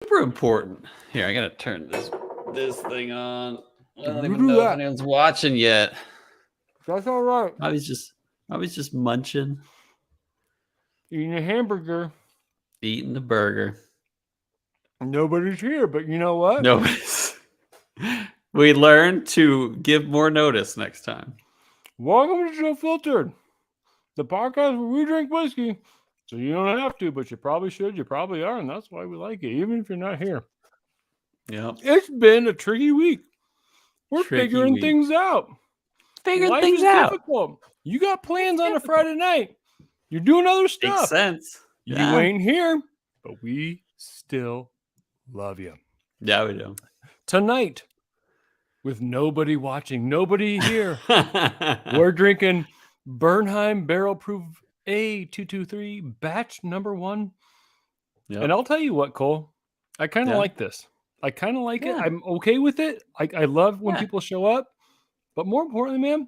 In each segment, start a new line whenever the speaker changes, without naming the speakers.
Super important. Here, I gotta turn this thing on. I don't
You
even
do
know if
that.
anyone's watching yet.
That's all right.
I was just munching,
Eating a hamburger.
eating the burger.
Nobody's here, but you know what?
No, we learn to give more notice next time.
Welcome to Show Filtered, the podcast where we drink whiskey. So you don't have to, but you probably should. You probably are, and that's why we like it, even if you're not here.
Yep.
It's been a tricky week. We're figuring things out.
Figuring
Life
things
is
out.
difficult. You got plans on a Friday night. You're doing other
Makes
stuff.
sense.
You ain't here, but we still love you.
Yeah, we do.
Tonight, with nobody watching, nobody here, we're drinking Bernheim Barrel Proof A223 batch number 1.
Yep.
And I'll tell you what, Cole, I kind of like this. I kind of like it.
Yeah.
I'm okay with it. I love when
Yeah.
people show up. But more importantly, man,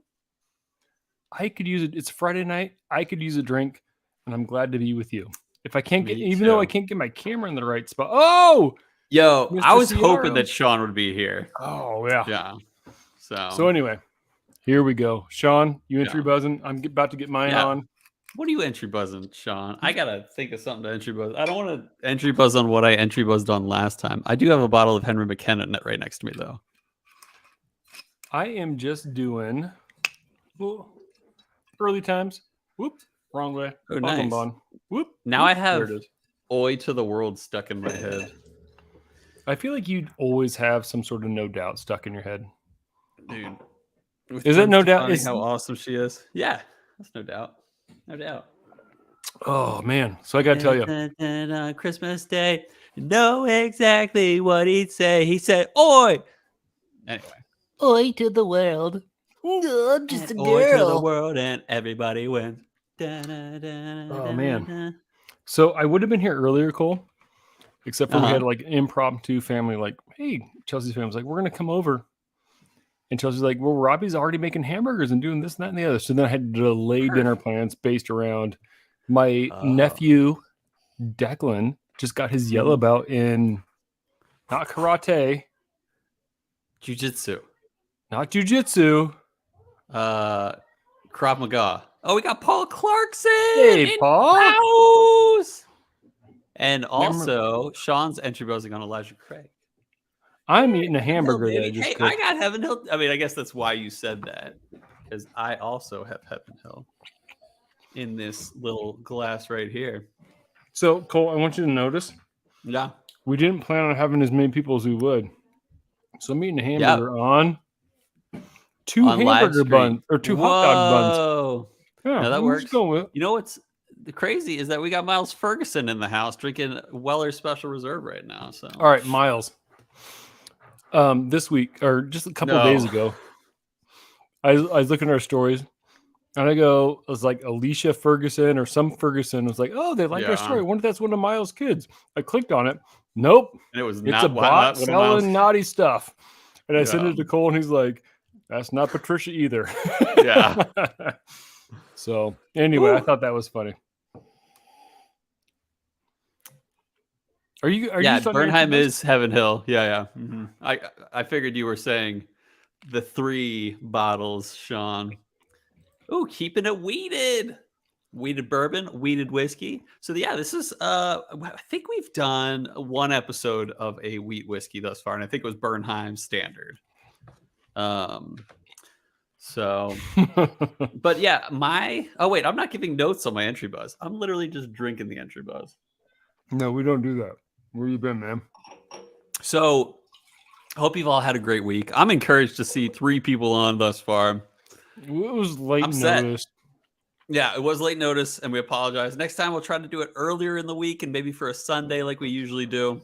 I could use it. It's Friday night. I could use a drink, and I'm glad to be with you. If I can't get, even though I can't get my camera in the right spot. Oh,
yo,
Mr.
I was
Ciara.
hoping that Sean would be here.
Oh yeah.
Yeah.
So anyway, here we go. Sean, you entry
Yeah.
buzzing. I'm about to get mine
Yeah.
on.
What are you entry buzzing, Sean? I gotta think of something to entry buzz. I don't want to entry buzz on what I entry buzzed on last time. I do have a bottle of Henry McKenna right next to me, though.
I am just doing early times. Whoop, wrong way.
Oh, nice.
Whoop.
Now
whoop.
I have
There it is.
Oi to the World stuck in my head.
I feel like you'd always have some sort of no doubt stuck in your head.
Dude.
Is it no doubt?
How awesome she is? Yeah, that's no doubt. No doubt.
Oh man! So I gotta tell you,
on Christmas Day, you know exactly what he'd say. He said, "Oi." Anyway,
Oi to the world. Oh, I'm just a girl.
Oi to the world, and everybody wins.
Oh man! So I would have been here earlier, Cole, except for we had like an impromptu family. Like, hey, Chelsea's family's like, we're gonna come over. And Chelsea's like, well, Robbie's already making hamburgers and doing this, and that, and the other. So then I had to delay dinner plans based around my nephew, Declan, just got his yellow belt in not karate.
Jiu-jitsu.
Not jiu-jitsu.
Krav Maga. Oh, we got Paul Clarkson.
Hey, Paul.
House. And also, Sean's entry buzzing on Elijah Craig.
I'm eating a hamburger that I just
cooked. I got Heaven Hill. I mean, I guess that's why you said that, because I also have Heaven Hill in this little glass right here.
So, Cole, I want you to notice.
Yeah.
We didn't plan on having as many people as we would. So I'm eating a hamburger on two hamburger buns or two hot dog buns.
Oh,
yeah,
that works.
You
know what's crazy is that we got Miles Ferguson in the house drinking Weller's Special Reserve right now. So
all right, Miles. This week or just a couple of days ago, I was looking at our stories, and I was like Alicia Ferguson or some Ferguson. I was like, oh, they like our story. I wonder if that's one of Miles' kids. I clicked on it. Nope.
And it was
it's a bot selling naughty stuff. And I sent it to Cole, and he's like, that's not Patricia either.
Yeah.
So anyway, I thought that was funny. Are you
Bernheim is Heaven Hill. Yeah. Mm-hmm. I figured you were saying the 3 bottles, Sean. Oh, keeping it weeded bourbon, weeded whiskey. So yeah, this is I think we've done one episode of a wheat whiskey thus far, and I think it was Bernheim Standard. So but yeah, I'm not giving notes on my entry buzz. I'm literally just drinking the entry buzz.
No, we don't do that. Where you been, man?
So hope you've all had a great week. I'm encouraged to see 3 people on thus far.
It was late notice.
Yeah, it was late notice, and we apologize. Next time we'll try to do it earlier in the week and maybe for a Sunday like we usually do.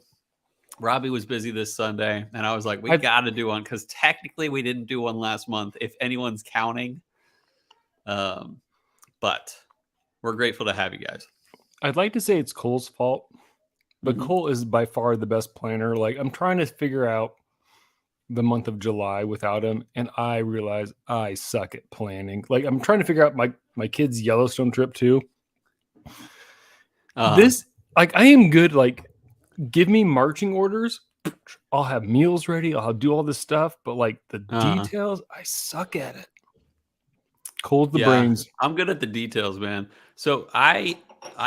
Robbie was busy this Sunday, and I was like, we got to do one because technically we didn't do one last month, if anyone's counting. But we're grateful to have you guys.
I'd like to say it's Cole's fault, but Cole is by far the best planner. Like, I'm trying to figure out the month of July without him, and I realize I suck at planning. Like, I'm trying to figure out my kids' Yellowstone trip too. I am good. Like, give me marching orders. I'll have meals ready. I'll do all this stuff, but like the details, I suck at it. Cold the brains.
I'm good at the details, man. So I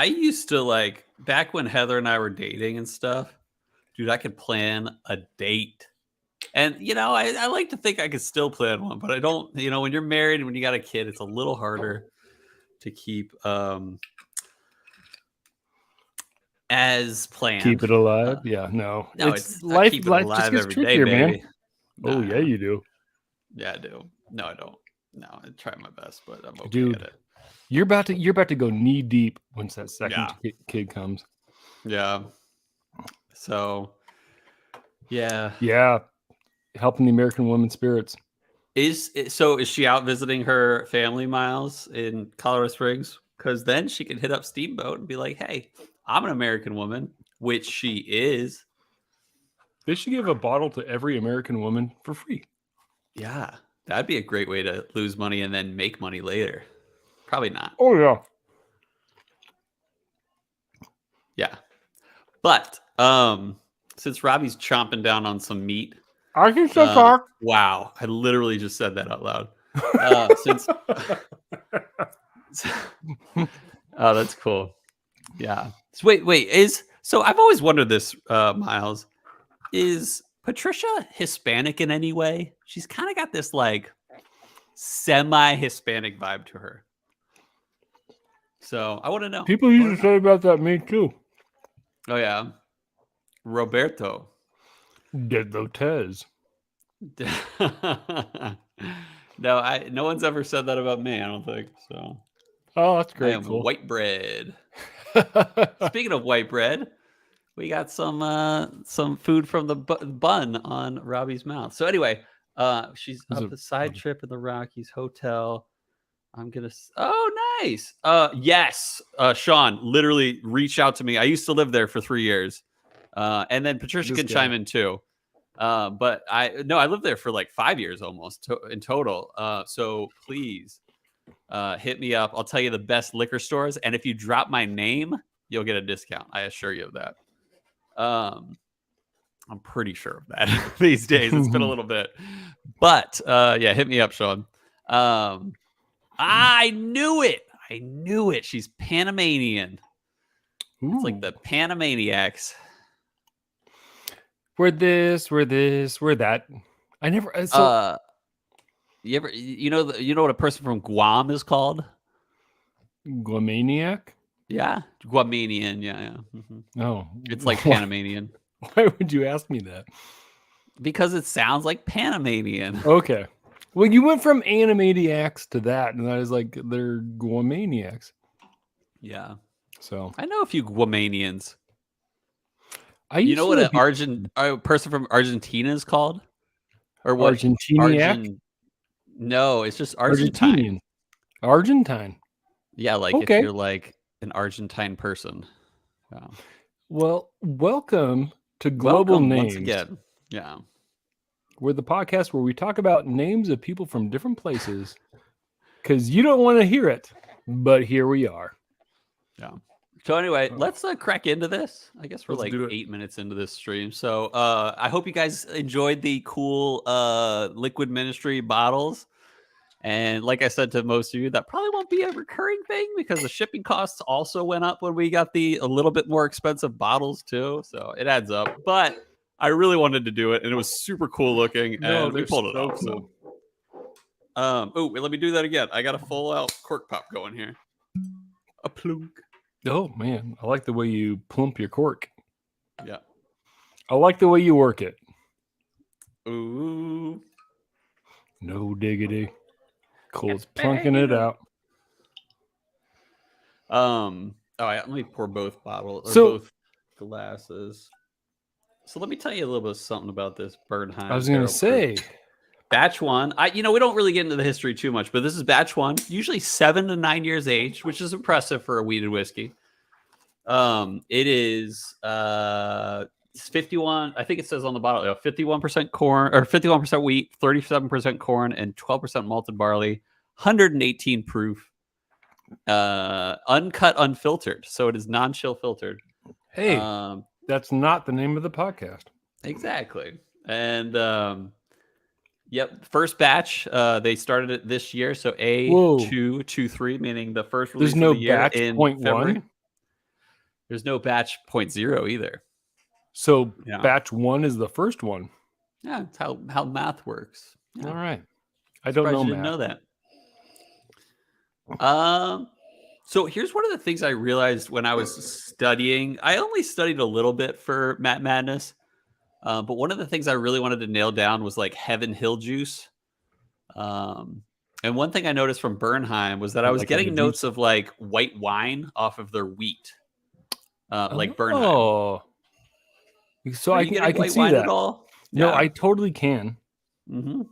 used to like back when Heather and I were dating and stuff, dude, I could plan a date. And I like to think I could still plan one, but I don't, when you're married and when you got a kid, it's a little harder to keep as planned.
Keep it alive. No,
it's
life.
Keep it
Life
alive
just gets
every
trickier,
day,
man.
baby.
Oh yeah, you do.
Yeah, I do. No, I don't. No, I try my best, but I'm okay
Dude,
at it.
You're about to go knee deep once that second kid comes.
Yeah. So. Yeah.
Yeah. Helping the American women's spirits.
Is she out visiting her family, Miles, in Colorado Springs? Because then she can hit up Steamboat and be like, "Hey, I'm an American woman," which she is.
They should give a bottle to every American woman for free.
Yeah, that'd be a great way to lose money and then make money later. Probably not.
Oh yeah.
Yeah, but since Robbie's chomping down on some meat,
I can still talk.
Wow, I literally just said that out loud. Oh, that's cool. Yeah. So wait, so I've always wondered this, Miles. Is Patricia Hispanic in any way? She's kind of got this like semi-Hispanic vibe to her. So I want to know.
People used to say about that me too.
Oh yeah, Roberto
De Lotez.
No one's ever said that about me. I don't think so.
Oh, that's great.
I am white bread. Speaking of white bread, we got some food from the bun on Robbie's mouth. So anyway, she's up a side trip in the Rockies hotel. I'm gonna. Oh, nice. Yes. Sean, literally reach out to me. I used to live there for 3 years, and then Patricia can chime in too. But I lived there for like 5 years almost in total. So please, hit me up. I'll tell you the best liquor stores, and if you drop my name, you'll get a discount. I assure you of that. I'm pretty sure of that these days. It's been a little bit, but yeah, hit me up, Sean. I knew it. She's Panamanian. Ooh. It's like the Panamaniacs.
We're this, we're that. I never.
You know what a person from Guam is called?
Guamaniac.
Yeah, Guamanian. Yeah. Mm-hmm.
Oh,
it's like Panamanian.
Why would you ask me that?
Because it sounds like Panamanian.
Okay. Well, you went from Animaniacs to that, and I was like, they're Guamaniacs.
Yeah.
So
I know a few Guamanians.
You
know what a person from Argentina is called? Or what?
Argentiniac?
No, it's just Argentine.
Argentine.
Yeah, like if you're like an Argentine person. Wow.
Well, welcome to Global Names.
Once again. Yeah.
We're the podcast where we talk about names of people from different places because you don't want to hear it, but here we are.
Yeah. So anyway, let's crack into this. I guess we're like 8 minutes into this stream. So I hope you guys enjoyed the cool Liquid Ministry bottles. And like I said to most of you, that probably won't be a recurring thing because the shipping costs also went up when we got a little bit more expensive bottles too. So it adds up. But I really wanted to do it, and it was super cool looking, and we pulled it off. Cool. So, let me do that again. I got a full out cork pop going here. A plunk.
Oh man, I like the way you plump your cork.
Yeah.
I like the way you work it.
Ooh.
No diggity. Cole's plunking it out.
All right, let me pour both bottles or both glasses. So let me tell you a little bit of something about this Bernheim.
I was going to say.
Batch 1. We don't really get into the history too much, but this is batch 1, usually 7 to 9 years age, which is impressive for a wheated whiskey. It is 51, I think it says on the bottle, 51% corn or 51% wheat, 37% corn, and 12% malted barley, 118 proof, uncut, unfiltered. So it is non-chill filtered.
Hey, That's not the name of the podcast.
Exactly. And yep, first batch. They started it this year, so A223, meaning the first release
There's no
of the year
batch
in
point
February.
1.
There's no batch 0.0 either.
So
Yeah.
batch 1 is the first one.
Yeah, it's how math works. Yeah.
All right. I don't know
You
math.
didn't know that. So here's one of the things I realized when I was studying. I only studied a little bit for Matt Madness, but one of the things I really wanted to nail down was like Heaven Hill juice. And one thing I noticed from Bernheim was that I was
Like heavy
getting
juice?
notes of like white wine off of their wheat, like Bernheim.
Oh. So
Are
I
you
can
getting white
see
wine
that.
at all?
No,
Yeah.
I totally can.
Mm-hmm.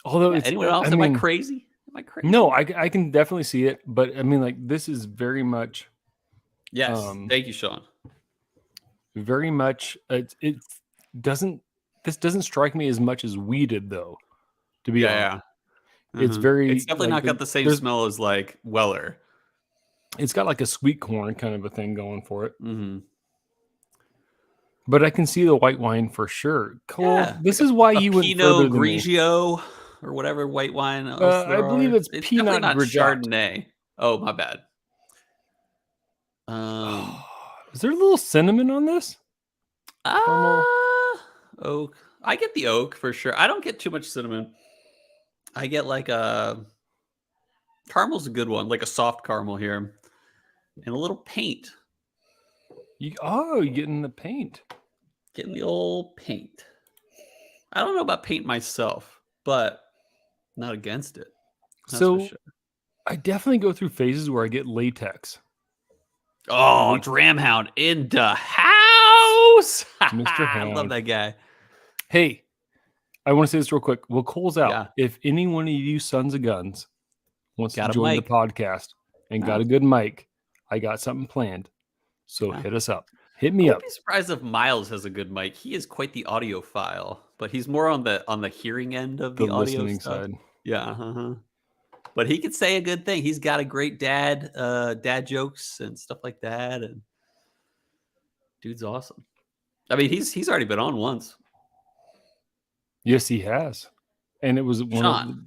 Although
Yeah,
it's
anyone else? Am I crazy? Am I crazy?
No, I can definitely see it, but I mean, like, this is very much.
Yes. Thank you, Sean.
Very much. It doesn't. This doesn't strike me as much as weeded, though. To be honest, it's very.
It's definitely not got the same smell as like Weller.
It's got like a sweet corn kind of a thing going for it.
Mm-hmm.
But I can see the white wine for sure. Cool.
Yeah,
This
like
is why
a
you went
Pinot
further than me.
Grigio or whatever white wine else there
I believe
are.
it's
It's
Pinot
definitely not
Grigio.
Chardonnay. Oh, my bad.
Is there a little cinnamon on this?
Oak. I get the oak for sure. I don't get too much cinnamon. I get like a caramel's a good one, like a soft caramel here, and a little paint.
You're getting the paint.
Getting the old paint. I don't know about paint myself, but not against it. That's
So
for sure.
I definitely go through phases where I get latex.
Oh, Dramhound in the house.
Mr.
I love
Hound.
that guy.
Hey, I want to say this real quick. Well, Cole's out.
Yeah.
If any one of you sons of guns wants
Got
to
a
join the
mic.
podcast and got a good mic, I got something planned. So hit us up. Hit me
I
up.
would be surprised if Miles has a good mic. He is quite the audiophile, but he's more on the hearing end of the audio
listening
stuff.
side.
Yeah. But he could say a good thing. He's got a great dad jokes and stuff like that. And dude's awesome. I mean, he's already been on once.
Yes, he has. And it was one of the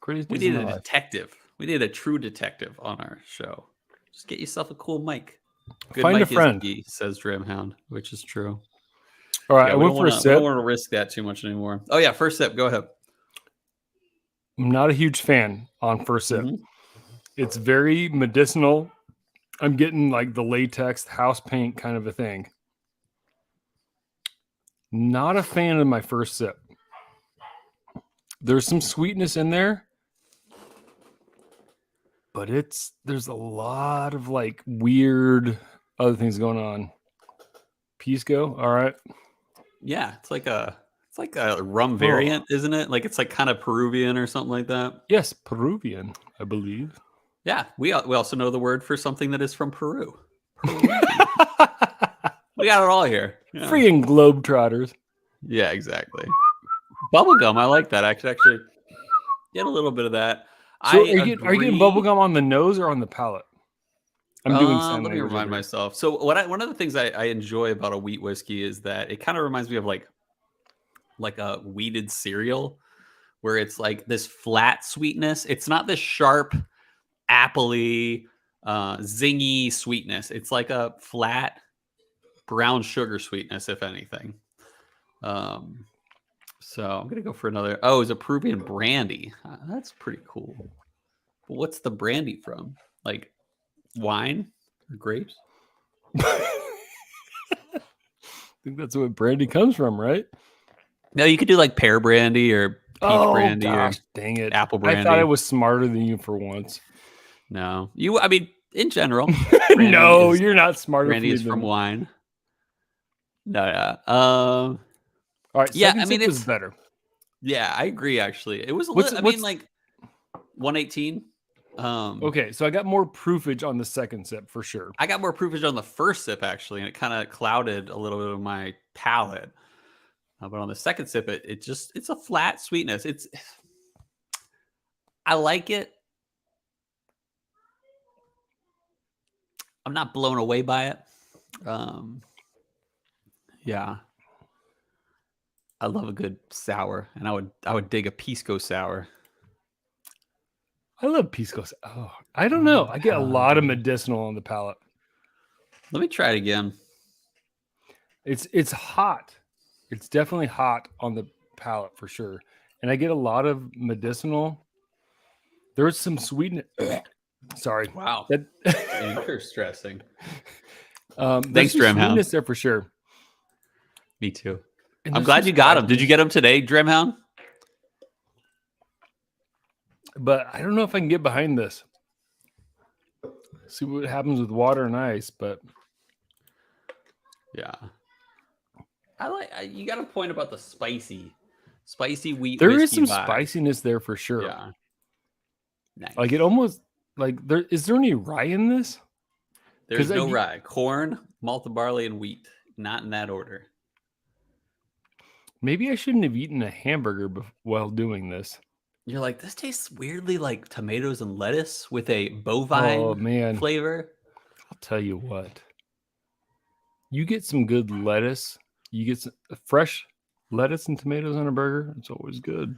greatest
we
days
need
of
a
my life.
detective. We need a true detective on our show. Just get yourself a cool mic. Good
Find a
mic
friend.
is key, says Dramhound, which is true.
All right,
Yeah,
I went for a sip.
We don't want to risk that too much anymore. Oh yeah, first sip. Go ahead.
I'm not a huge fan on first sip.
Mm-hmm.
It's very medicinal. I'm getting like the latex house paint kind of a thing. Not a fan of my first sip. There's some sweetness in there, but there's a lot of like weird other things going on. Pisco, all right.
Yeah, it's like a rum variant, isn't it? Like it's like kind of Peruvian or something like that.
Yes, Peruvian, I believe.
Yeah, we also know the word for something that is from Peru. We got it all here. Yeah.
Freaking globetrotters.
Yeah, exactly. Bubblegum, I like that. I could actually get a little bit of that.
So are you getting bubblegum on the nose or on the palate? I'm doing sign
let me remind myself. So one of the things I enjoy about a wheat whiskey is that it kind of reminds me of like a wheated cereal, where it's like this flat sweetness. It's not this sharp, appley, zingy sweetness. It's like a flat brown sugar sweetness, if anything. So I'm gonna go for another. Oh, it's a Peruvian brandy. That's pretty cool. But what's the brandy from? Like wine or grapes?
I think that's what brandy comes from, right?
No, you could do like pear brandy or peach brandy or
dang it.
apple brandy.
I thought I was smarter than you for once.
No, I mean, in general.
No, you're not smarter.
Brandy is from wine. No, yeah.
All right.
Yeah, I mean,
it's better.
Yeah, I agree. Actually, it was a little. I mean, like 118.
Okay, so I got more proofage on the second sip for sure.
I got more proofage on the first sip actually, and it kind of clouded a little bit of my palate. But on the second sip, it's a flat sweetness. I like it. I'm not blown away by it. Yeah, I love a good sour, and I would dig a pisco sour.
I love pisco. Oh, I don't know. I get a lot of medicinal on the palate.
Let me try it again.
It's hot. It's definitely hot on the palate for sure. And I get a lot of medicinal. There's some sweetness. Sorry.
Wow.
That,
Interesting.
there's
Thanks,
some
Dramhound.
sweetness there for sure.
Me too.
And
I'm
there's
glad
some
you got him. Did you
spiciness.
get him today, Dramhound?
But I don't know if I can get behind this. See what happens with water and ice, but
Yeah. You got a point about the spicy wheat
there
whiskey
is some
vibe.
spiciness there for sure.
Yeah. Nice.
Like it almost like there is there any rye in this?
There's
'Cause
no rye. Corn, malted barley, and wheat. Not in that order.
Maybe I shouldn't have eaten a hamburger while doing this.
You're like, this tastes weirdly like tomatoes and lettuce with a bovine
Oh man,
flavor.
I'll tell you what. You get some good lettuce. You get some fresh lettuce and tomatoes on a burger. It's always good.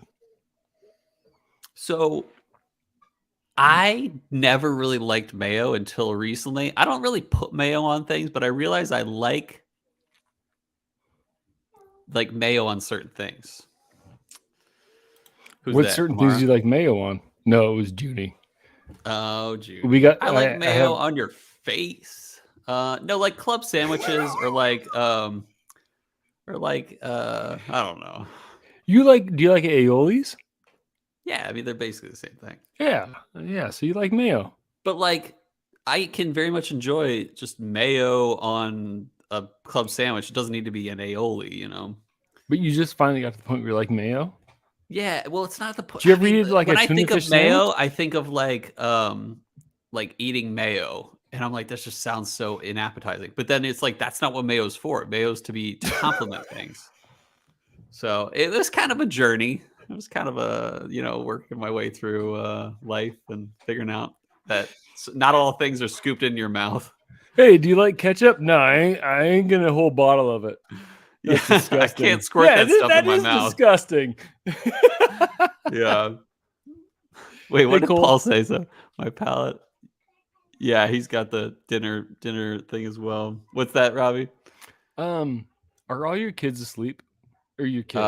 So I never really liked mayo until recently. I don't really put mayo on things, but I realize I like mayo on certain things. Who's
What
that?
certain
Amara?
things do you like mayo on? No, it was Junie.
Oh, Jude.
We got.
I like mayo
have,
on your face. No, like club sandwiches or I don't know.
you like? Do you like aiolis?
Yeah, I mean they're basically the same thing.
Yeah. So you like mayo?
But like, I can very much enjoy just mayo on a club sandwich. It doesn't need to be an aioli, you know.
But you just finally got to the point where you like mayo.
Yeah, well, it's not the point.
Do you ever eat like
when
a
I
tuna
think of
fish
mayo,
sandwich?
I think of like eating mayo, and I'm like, that just sounds so inappetizing. But then it's like that's not what mayo's for. Mayo's to complement things. So it was kind of a journey. It was kind of a working my way through life and figuring out that not all things are scooped in your mouth.
Hey, do you like ketchup? No, I ain't gonna a whole bottle of it. That's disgusting.
I can't squirt that stuff in my mouth.
Disgusting.
Yeah. Wait, what
Hey,
did
Cole.
Paul say? So my palate. Yeah, he's got the dinner thing as well. What's that, Robbie?
Are all your kids asleep? Or your kid?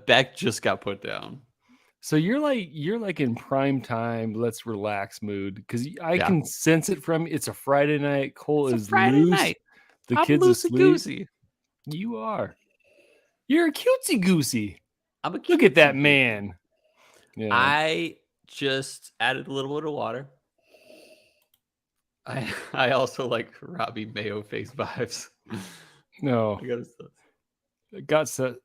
Beck just got put down.
So you're like in prime time, let's relax mood because I can sense it from it's a Friday night. Cole is
Friday
loose.
night.
The
I'm
kids asleep.
loosey-goosey.
You are. You're a cutesy goosey.
I'm a
Look at that
cutesy
man. Yeah.
I just added a little bit of water. I also like Robbie Mayo face vibes.
No. Got so.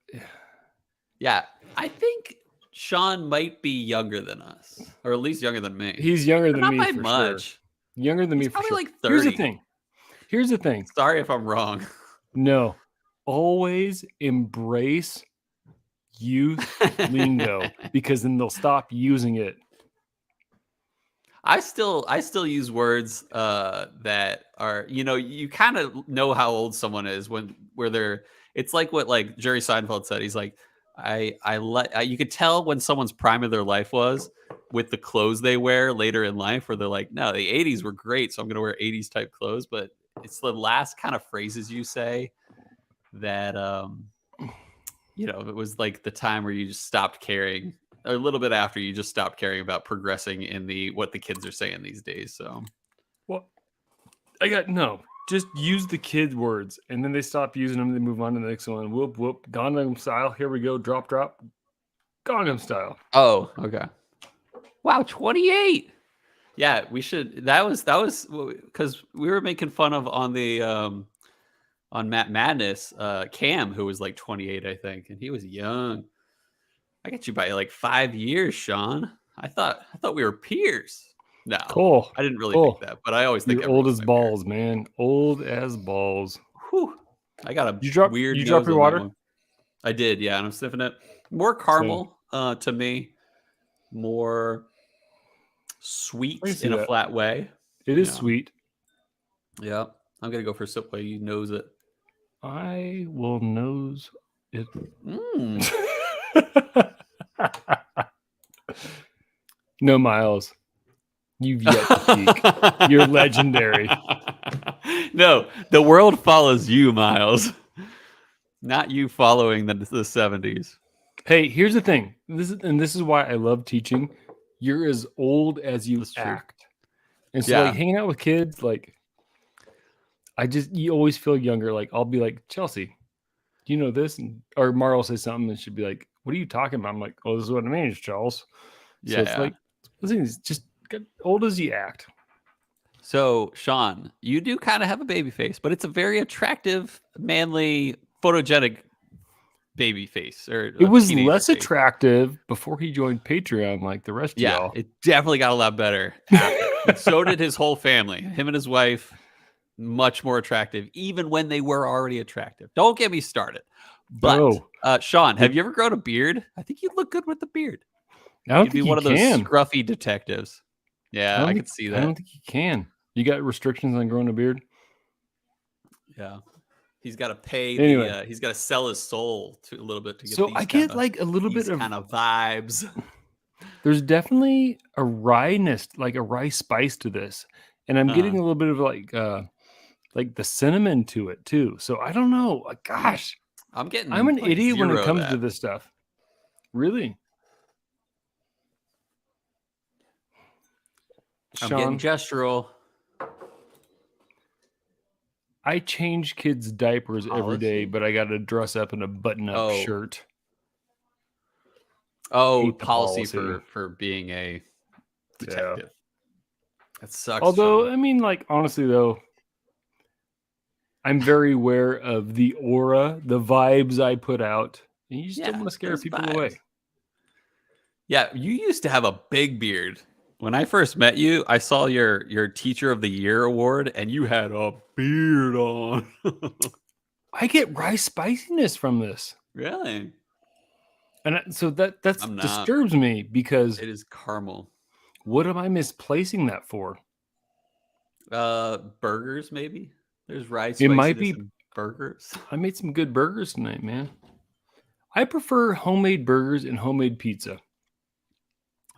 Yeah, I think Sean might be younger than us, or at least younger than me.
He's younger than
not
me
by
for
much.
Sure. Younger than me for
probably
sure.
Like 30.
Here's the thing.
Sorry if I'm wrong.
No, always embrace youth lingo because then they'll stop using it.
I still use words that are, you kind of know how old someone is where they're. It's like what like Jerry Seinfeld said. He's like, you could tell when someone's prime of their life was with the clothes they wear later in life, where they're like, no, the 80s were great, so I'm gonna wear 80s type clothes. But it's the last kind of phrases you say that it was like the time where you just stopped caring. A little bit after you just stopped caring about progressing in what the kids are saying these days. So,
well, just use the kid words, and then they stop using them. They move on to the next one. Whoop whoop, Gangnam style. Here we go. Drop drop. Gangnam style.
Oh, okay. Wow, 28. Yeah, we should. That was because we were making fun of on the on Matt Madness, Cam, who was like 28, I think, and he was young. I got you by like 5 years, Sean. I thought we were peers. No,
Cool.
I didn't really think that, but I always think
you're old as balls, man. Old as balls.
Whew. I got a weird.
You drop your water?
I did, yeah, and I'm sniffing it. More caramel to me, more sweet in a flat way.
It is sweet.
Yeah. I'm gonna go for Subway. You knows it.
I will nose it. No, Miles. You've yet to peak. You're legendary.
No, the world follows you, Miles. Not you following the 70s.
Hey, here's the thing. This is why I love teaching. You're as old as you
That's true.
act. And so like
Yeah.
hanging out with kids, like you always feel younger. Like I'll be like, Chelsea, do you know this? Or Mara will say something and she'll be like, what are you talking about? I'm like, oh, this is what it means, Charles. So
Yeah.
it's like, listen, it's just get old as you act.
So, Sean, you do kind of have a baby face, but it's a very attractive, manly, photogenic baby face. Or
It was
teenager
less
face.
attractive before he joined Patreon, like the rest of
Yeah,
y'all.
it definitely got a lot better after. And so did his whole family. Him and his wife, much more attractive, even when they were already attractive. Don't get me started. But, Sean, have you ever grown a beard? I think you'd look good with the beard.
I don't
You'd
think
be one
you
of those
can.
scruffy detectives. Yeah, I could see that.
I don't think you can. You got restrictions on growing a beard?
Yeah. He's got to pay
Anyway.
he's got to sell his soul to a little bit to get
So
these
I get like a little bit of
kind of vibes.
There's definitely a wryness, like a rye spice to this. And I'm getting a little bit of like the cinnamon to it too. So I don't know. Gosh. I'm an idiot when it comes to this stuff. Really?
I'm getting gestural.
I change kids' diapers every day, but I got to dress up in a button-up shirt.
Oh, policy for being a detective. Yeah. That sucks.
Although,
Sean.
I mean, like, honestly, though, I'm very aware of the aura, the vibes I put out. And you just don't want to scare people away.
Yeah, you used to have a big beard. When I first met you, I saw your Teacher of the Year award, and you had a beard on.
I get rye spiciness from this.
Really?
And so that disturbs me because
it is caramel.
What am I misplacing that for?
Burgers, maybe. There's rye spiciness
it might be
in burgers.
I made some good burgers tonight, man. I prefer homemade burgers and homemade pizza.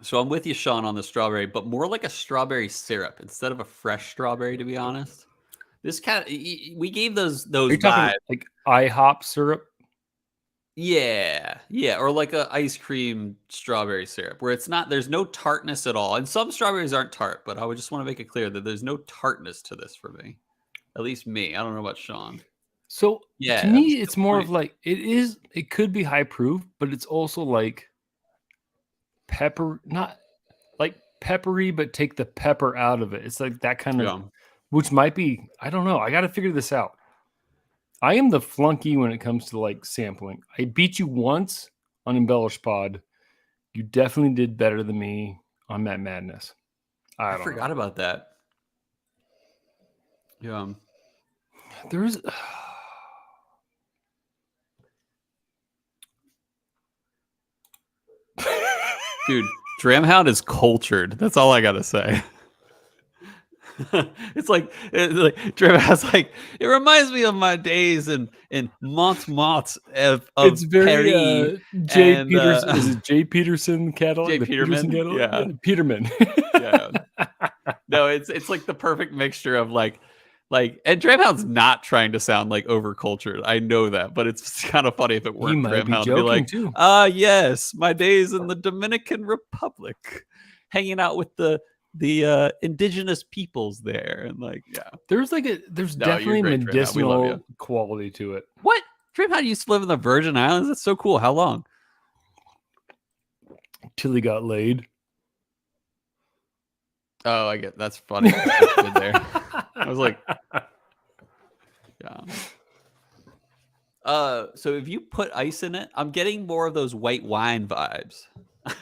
So I'm with you, Sean, on the strawberry, but more like a strawberry syrup instead of a fresh strawberry, to be honest. This kind of we gave those
Are you
vibes.
talking like IHOP syrup?
Yeah, or like a ice cream strawberry syrup where it's not. There's no tartness at all, and some strawberries aren't tart. But I would just want to make it clear that there's no tartness to this for me. At least me. I don't know about Sean.
So to me, it's more of like it could be high proof, but it's also like pepper, not like peppery, but take the pepper out of it. It's like that kind of, which might be, I don't know. I got to figure this out. I am the flunky when it comes to like sampling. I beat you once on Embellish Pod. You definitely did better than me on Matt Madness. I
forgot about that. Yeah.
There's
dude, Dramhound is cultured. That's all I gotta say. it's like Dramhound's like it reminds me of my days in Montmartre of
it's very
Paris.
Jay Peterson. Is it Jay Peterson Cadillac?
Jay Peterman.
Yeah, Peterman.
Yeah. No, it's like the perfect mixture of like and Dramhound's not trying to sound like overcultured. I know that, but it's kind of funny if it worked.
He might be joking
like,
too.
Yes, my days in the Dominican Republic, hanging out with the indigenous peoples there, and like, yeah,
there's definitely medicinal quality to it.
What? Dramhound used to live in the Virgin Islands. That's so cool. How long?
Till he got laid.
Oh, I get that's funny. There. I was like, yeah. So if you put ice in it, I'm getting more of those white wine vibes.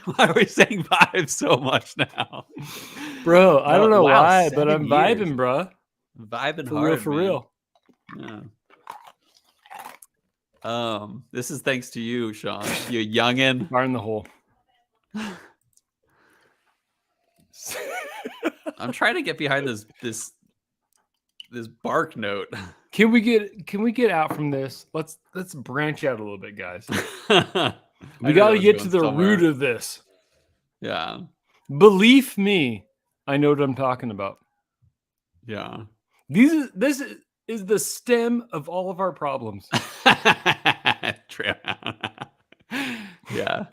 Why are we saying vibes so much now?
Bro, I don't know why, but I'm vibing, bro.
Vibing
for
hard,
for real.
Yeah. This is thanks to you, Sean. You youngin'.
Fire in the hole.
I'm trying to get behind this this bark note.
Can we get out from this? Let's branch out a little bit, guys. We got to get to the root of this.
Yeah.
Believe me, I know what I'm talking about.
Yeah.
This is the stem of all of our problems.
Yeah.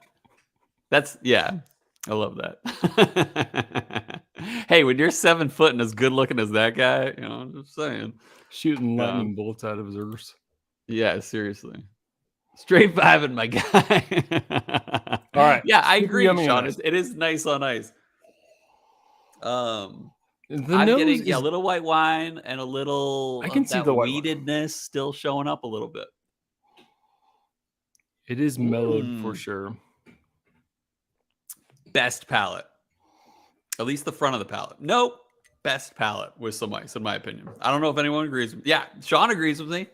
I love that. Hey, when you're 7 foot and as good looking as that guy, I'm just saying.
Shooting lightning bolts out of his ears.
Yeah, seriously. Straight vibing, my guy.
All right.
Yeah, I agree, Sean. It is nice on ice. I'm getting a little white wine and a little
I can see the
weededness still showing up a little bit.
It is mellowed for sure.
Best palate. At least the front of the palate. Nope. Best palate with some ice, in my opinion. I don't know if anyone agrees. Yeah, Sean agrees with me.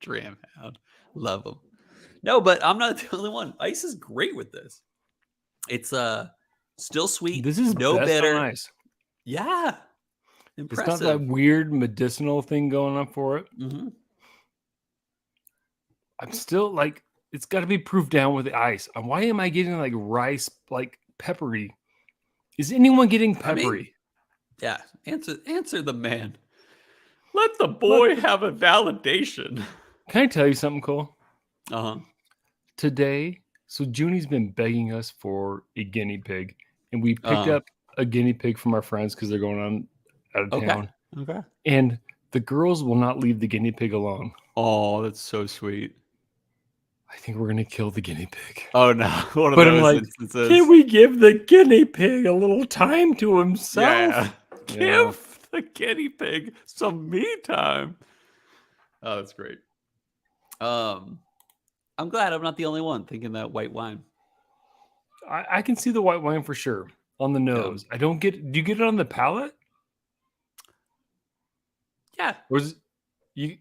Dram Hound. Love him. No, but I'm not the only one. Ice is great with this. It's still sweet.
This is
no
best
bitter.
On ice.
Yeah. Impressive.
It's not that weird medicinal thing going on for it.
Mm-hmm.
I'm still like, it's got to be proofed down with the ice. Why am I getting like rice, like peppery? Is anyone getting peppery?
Yeah. Answer the man. Let the boy have a validation.
Can I tell you something cool?
Uh-huh.
Today, so Junie's been begging us for a guinea pig, and we picked up a guinea pig from our friends because they're going on out of town.
Okay.
And the girls will not leave the guinea pig alone.
Oh, that's so sweet.
I think we're gonna kill the guinea pig.
Oh no! One of those instances.
Can we give the guinea pig a little time to himself?
Yeah. Give the guinea pig some me time. Oh, that's great. I'm glad I'm not the only one thinking that white wine.
I can see the white wine for sure on the nose. Yeah. I don't get. Do you get it on the palate?
Yeah.
Or is you?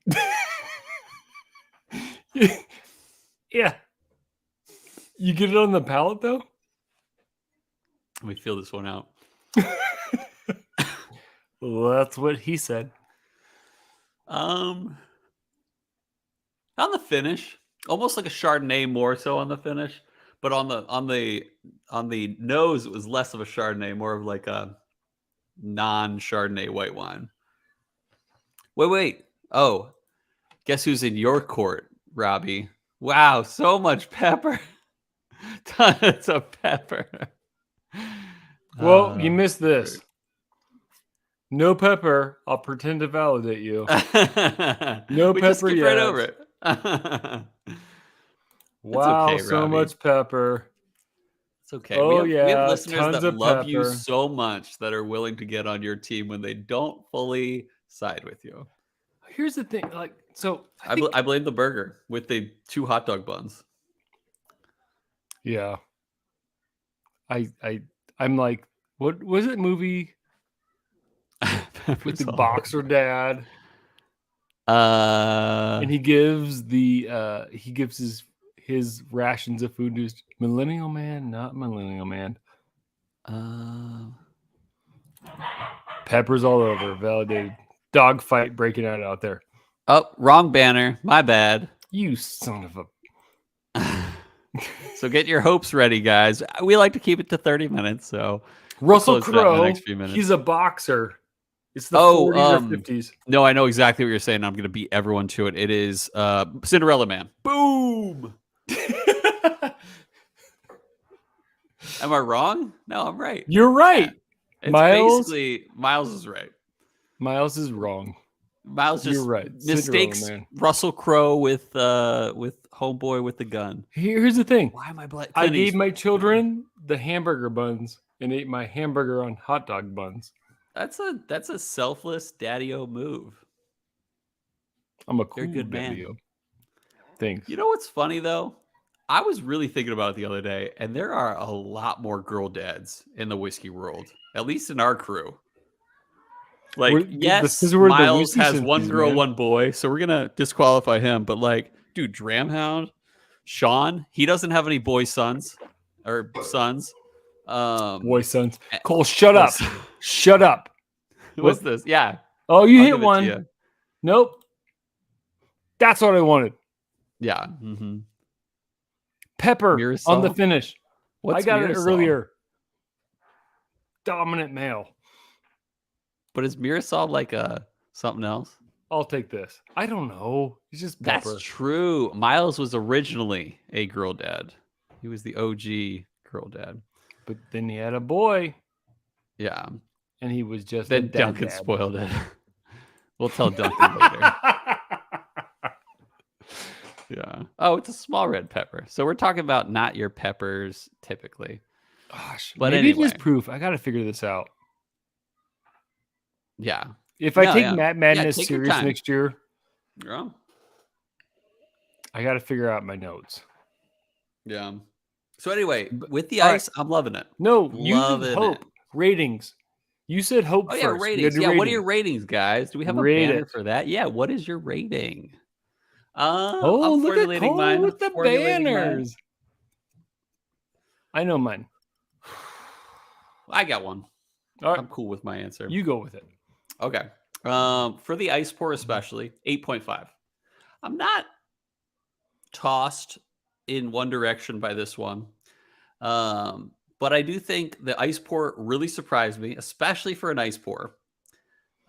Yeah. You get it on the palate though?
Let me feel this one out.
Well, that's what he said.
On the finish, almost like a Chardonnay, more so on the finish, but on the nose, it was less of a Chardonnay, more of like a non-Chardonnay white wine. Wait. Oh, guess who's in your court, Robbie? Wow, so much pepper. Tons of pepper.
Well, you missed this. Great. No pepper. I'll pretend to validate you. No pepper yet.
Right over it.
Wow,
okay,
so
Robbie.
Much pepper.
It's okay.
Oh,
we have listeners that love you so much that are willing to get on your team when they don't fully side with you.
Here's the thing, like, so
I blame the burger with the 2 hot dog buns.
Yeah. I'm like, what was it movie with the boxer dad? And he gives his rations of food to his millennial man, not millennial man. Peppers all over, validated. Dog fight breaking out there.
Oh, wrong banner. My bad.
You son of a.
So get your hopes ready, guys. We like to keep it to 30 minutes. So
Russell Crowe, he's a boxer. It's the 40s or 50s.
No, I know exactly what you're saying. I'm going to beat everyone to it. It is Cinderella Man. Boom. Am I wrong? No, I'm right.
You're right.
Yeah. Miles is right.
Miles is wrong.
Miles just
You're right.
Mistakes Russell Crowe with homeboy with the gun.
Here's the thing.
Why am I black?
I gave my children the hamburger buns and ate my hamburger on hot dog buns.
That's a selfless daddy-o move.
I'm a cool good man. Thanks.
You know what's funny though? I was really thinking about it the other day, and there are a lot more girl dads in the whiskey world, at least in our crew. Like, yes, Miles has one girl, one boy, so we're gonna disqualify him. But like, dude, Dramhound, Sean, he doesn't have any boy sons or sons.
Boy, sons.
eh,
Cole, shut up.
this-
Shut up.
What's this? Yeah.
Oh, you
I'll
hit
give it to
one.
you.
Nope. That's what I wanted.
Yeah. Mm-hmm.
Pepper on the
Mirasol?
finish.
What's
I got it
Mirasol?
earlier. Dominant male.
But is Mirasol like something else?
I'll take this. I don't know. It's just pepper.
That's true. Miles was originally a girl dad. He was the OG girl dad.
But then he had a boy,
Yeah.
and he was just a
Then
dad
Duncan
dad.
spoiled it. We'll tell Duncan later. Yeah. Oh, it's a small red pepper. So we're talking about not your peppers typically.
Gosh,
But
maybe
anyway.
it's just proof. I got to figure this out.
Yeah.
If I
No,
take
yeah.
Matt Madness
take your
serious
time.
next year,
Yeah.
I got to figure out my notes.
Yeah. So anyway, with the
all right.
ice, I'm loving it.
No, you
Loving
did
it.
hope. Ratings. You said hope
Oh
first.
yeah,
We gotta
ratings.
do
Yeah, what are
ratings.
your ratings, guys? Do we have
Rate
a banner
it.
for that? Yeah, what is your rating?
Oh,
I'm
look at
formulating
Cole
mine.
with the
Formulating mine.
banners. I know mine.
I got one.
All right,
I'm cool with my answer.
you go with it.
Okay. For the ice pour especially, 8.5. I'm not tossed in one direction by this one. But I do think the ice pour really surprised me, especially for an ice pour.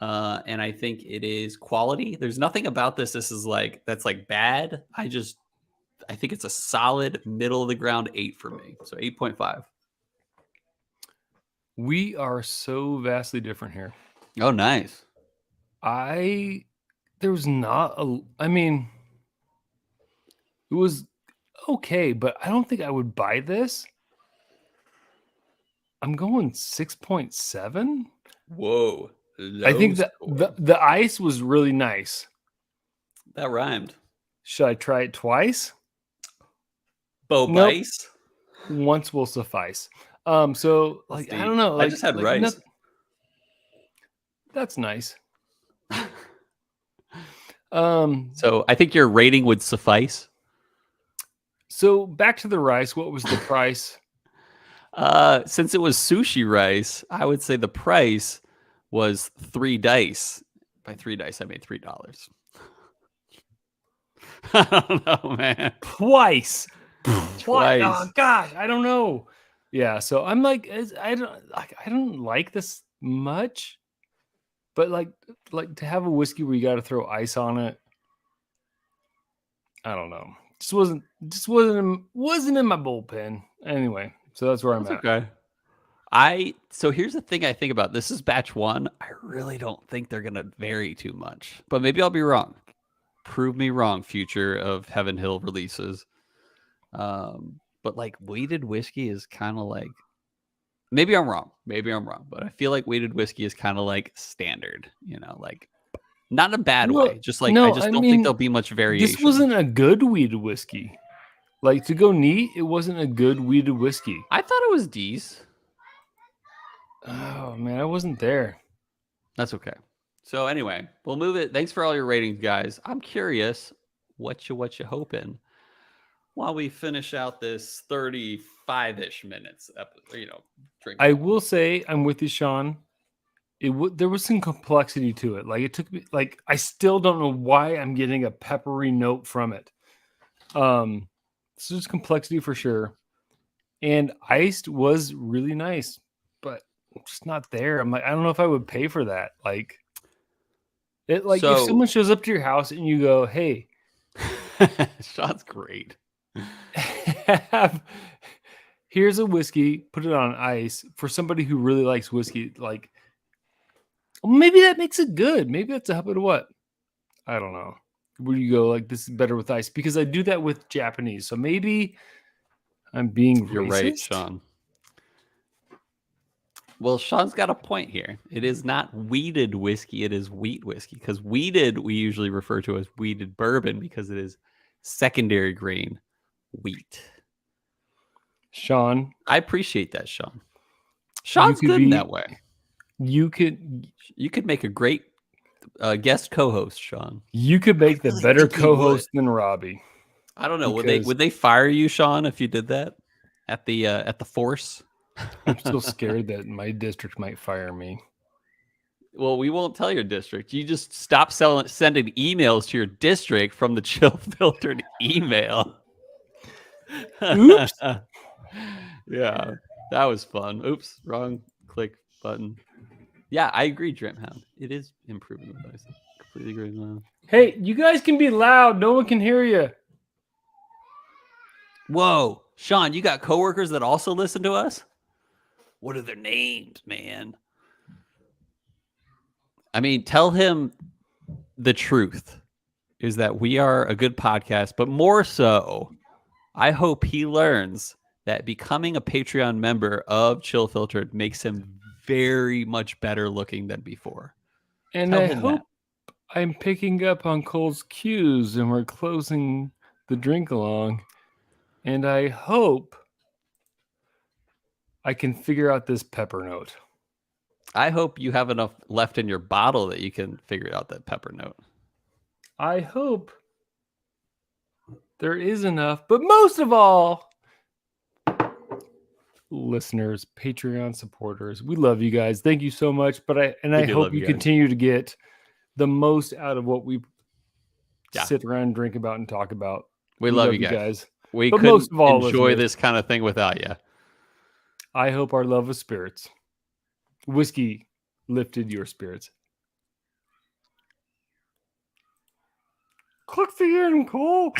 And I think it is quality. There's nothing about this. That's like bad. I think it's a solid middle of the ground 8 for me. So 8.5.
We are so vastly different here.
Oh, nice.
There was not a, I mean, it was okay, but I don't think I would buy this. I'm going 6.7.
Whoa.
I think
Low score.
the ice was really nice.
That rhymed.
Should I try it twice?
Bo
Nope.
Bice.
Once will suffice. So like
That's
I don't know.
deep.
Like,
I just had
like
rice.
that's nice.
So I think your rating would suffice.
So back to the rice. What was the price?
Since it was sushi rice, I would say the price was 3 dice. By 3 dice, I made $3. I don't know, man.
Twice.
Twice.
Oh gosh, I don't know. Yeah, so I'm like, I don't like this much, but like to have a whiskey where you got to throw ice on it. I don't know. Just wasn't in my bullpen. Anyway, so that's where I'm at.
Okay. So here's the thing I think about. This is batch 1. I really don't think they're gonna vary too much, but maybe I'll be wrong. Prove me wrong, future of Heaven Hill releases. But like weighted whiskey is kind of like, maybe I'm wrong, but I feel like weighted whiskey is kind of like standard, like not in a bad way. Just like
no,
I just don't think there'll be much variation.
This wasn't a good weeded whiskey. Like to go neat, it wasn't a good weeded whiskey.
I thought it was D's.
Oh man, I wasn't there.
That's okay. So anyway, we'll move it. Thanks for all your ratings, guys. I'm curious what you hoping while we finish out this 35-ish minutes drink.
I will say I'm with you, Sean. There was some complexity to it. Like it took me, like I still don't know why I'm getting a peppery note from it. So there's complexity for sure. And iced was really nice, but just not there. I'm like, I don't know if I would pay for that. Like if someone shows up to your house and you go, hey,
Sean's great.
Here's a whiskey, put it on ice for somebody who really likes whiskey. Like, well, maybe that makes it good. Maybe that's a bit of what? I don't know. Where you go, like, this is better with ice because I do that with Japanese. So maybe I'm being
You're
racist.
right, Sean. Well, Sean's got a point here. It is not weeded whiskey. It is wheat whiskey because weeded we usually refer to as weeded bourbon because it is secondary grain wheat.
Sean,
I appreciate that, Sean. Sean's good in that way.
You could
make a great guest co-host, Sean.
You could make the better co-host than Robbie.
I don't know. Would they fire you, Sean, if you did that at the force?
I'm still scared that my district might fire me.
Well, we won't tell your district. You just stop sending emails to your district from the chill filtered email.
Oops.
Yeah, that was fun. Oops, wrong click button. Yeah, I agree, Dreamhound. It is improving the voice. Completely agree with that.
Hey, you guys can be loud. No one can hear you.
Whoa, Sean, you got coworkers that also listen to us? What are their names, man? I mean, tell him the truth is that we are a good podcast, but more so, I hope he learns that becoming a Patreon member of Chill Filtered makes him very much better looking than before.
And
Tell
I
him
hope
that.
I'm picking up on Cole's cues and we're closing the drink along. And I hope I can figure out this pepper note.
I hope you have enough left in your bottle that you can figure out that pepper note.
I hope there is enough, but most of all, listeners, Patreon supporters, we love you guys. Thank you so much. I hope you continue to get the most out of what we sit around and drink about and talk about.
We love you guys. We
but
couldn't
most of all,
enjoy
listeners,
this kind of thing without you.
I hope our love of spirits, whiskey, lifted your spirits. Click the end, Cole.